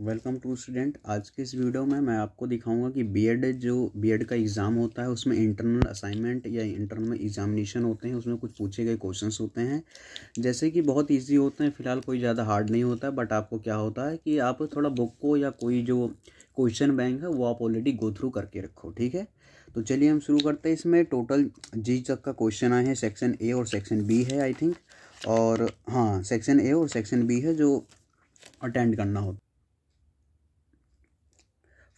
Welcome to student. आज के इस वीडियो में मैं आपको दिखाऊंगा कि बीएड का एग्ज़ाम होता है उसमें इंटरनल असाइनमेंट या इंटरनल एग्जामिनेशन होते हैं, उसमें कुछ पूछे गए क्वेश्चंस होते हैं जैसे कि बहुत इजी होते हैं। फिलहाल कोई ज़्यादा हार्ड नहीं होता है, बट आपको क्या होता है कि आप थोड़ा बुक को या कोई जो क्वेश्चन बैंक है वो आप ऑलरेडी गो थ्रू करके रखो। ठीक है, तो चलिए हम शुरू करते हैं। इसमें टोटल जी तक का क्वेश्चन आए हैं, सेक्शन ए और सेक्शन बी है आई थिंक, और हाँ सेक्शन ए और सेक्शन बी है जो अटेंड करना होता है।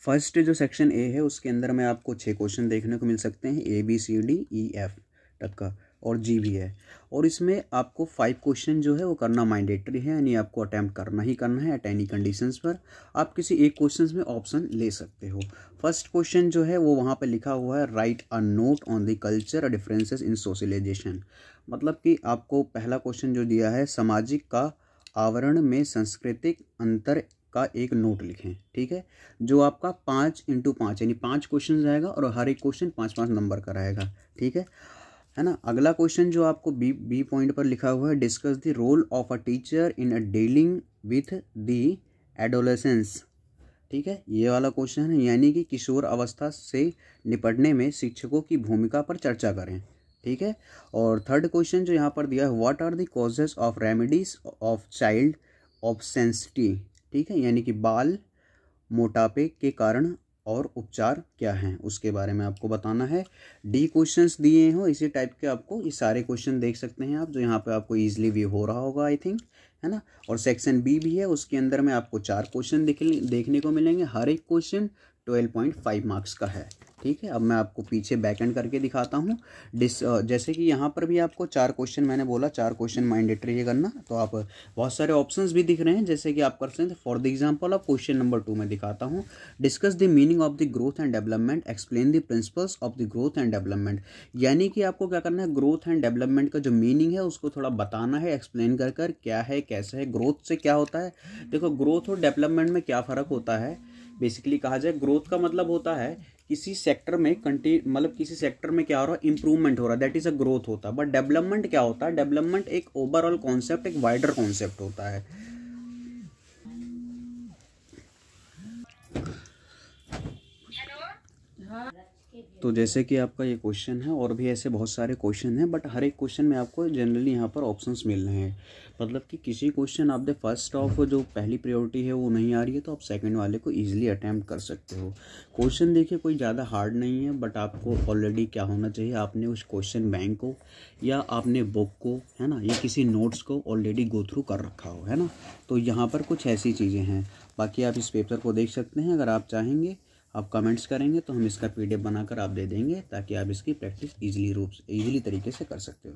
फर्स्ट जो सेक्शन ए है उसके अंदर में आपको 6 क्वेश्चन देखने को मिल सकते हैं, ABCDEF तक का, और जी भी है। और इसमें आपको 5 क्वेश्चन जो है वो करना मैंडेटरी है, यानी आपको अटैम्प्ट करना ही करना है एट एनी कंडीशंस पर। आप किसी एक क्वेश्चन में ऑप्शन ले सकते हो। फर्स्ट क्वेश्चन जो है वो वहाँ पर लिखा हुआ है, write a note on the culture differences in socialisation. मतलब कि आपको पहला क्वेश्चन जो दिया है, सामाजिक का आवरण में सांस्कृतिक अंतर का एक नोट लिखें। ठीक है, जो आपका 5x5 यानी 5 क्वेश्चन रहेगा और हर एक क्वेश्चन 5-5 नंबर का रहेगा। ठीक है ना। अगला क्वेश्चन जो आपको बी पॉइंट पर लिखा हुआ है, discuss the role of a teacher in dealing with the adolescence. ठीक है, ये वाला क्वेश्चन है, यानी कि किशोर अवस्था से निपटने में शिक्षकों की भूमिका पर चर्चा करें। ठीक है, और थर्ड क्वेश्चन जो यहाँ पर दिया है, what are the causes of remedies of child obesity. ठीक है, यानी कि बाल मोटापे के कारण और उपचार क्या हैं उसके बारे में आपको बताना है। डी क्वेश्चंस दिए हो इसी टाइप के, आपको ये सारे क्वेश्चन देख सकते हैं आप, जो यहाँ पे आपको इजीली व्यू हो रहा होगा आई थिंक, है ना। और सेक्शन बी भी है, उसके अंदर में आपको 4 क्वेश्चन देखने को मिलेंगे, हर एक क्वेश्चन 12.5 मार्क्स का है। ठीक है, अब मैं आपको पीछे बैक एंड करके दिखाता हूँ। जैसे कि यहाँ पर भी आपको 4 क्वेश्चन, मैंने बोला 4 क्वेश्चन मैंडेटरी है करना, तो आप बहुत सारे ऑप्शंस भी दिख रहे हैं जैसे कि आप कर सकते हैं। For the example of question number 2 में दिखाता हूँ, discuss the meaning of the growth and development, explain the principles of the growth and development. यानी कि आपको क्या करना है, ग्रोथ एंड डेवलपमेंट का जो मीनिंग है उसको थोड़ा बताना है, एक्सप्लेन कर क्या है कैसे है, ग्रोथ से क्या होता है। देखो, ग्रोथ और डेवलपमेंट में क्या फ़र्क होता है, बेसिकली कहा जाए ग्रोथ का मतलब होता है किसी सेक्टर में मतलब किसी सेक्टर में क्या हो रहा है, इंप्रूवमेंट हो रहा है, दैट इज अ ग्रोथ होता है। बट डेवलपमेंट क्या होता है, डेवलपमेंट एक ओवरऑल कॉन्सेप्ट, एक वाइडर कॉन्सेप्ट होता है। तो जैसे कि आपका ये क्वेश्चन है, और भी ऐसे बहुत सारे क्वेश्चन हैं, बट हर एक क्वेश्चन में आपको जनरली यहाँ पर ऑप्शंस मिल रहे हैं। मतलब कि किसी क्वेश्चन आप दे फर्स्ट ऑफ जो पहली प्रायोरिटी है वो नहीं आ रही है, तो आप सेकंड वाले को इजीली अटैम्प्ट कर सकते हो। क्वेश्चन देखिए कोई ज़्यादा हार्ड नहीं है, बट आपको ऑलरेडी क्या होना चाहिए, आपने उस क्वेश्चन बैंक को या आपने बुक को, है ना, या किसी नोट्स को ऑलरेडी गो थ्रू कर रखा हो, है ना। तो यहाँ पर कुछ ऐसी चीज़ें हैं। बाकी आप इस पेपर को देख सकते हैं, अगर आप चाहेंगे आप कमेंट्स करेंगे तो हम इसका PDF बनाकर आप दे देंगे, ताकि आप इसकी प्रैक्टिस इजीली तरीके से कर सकते हो।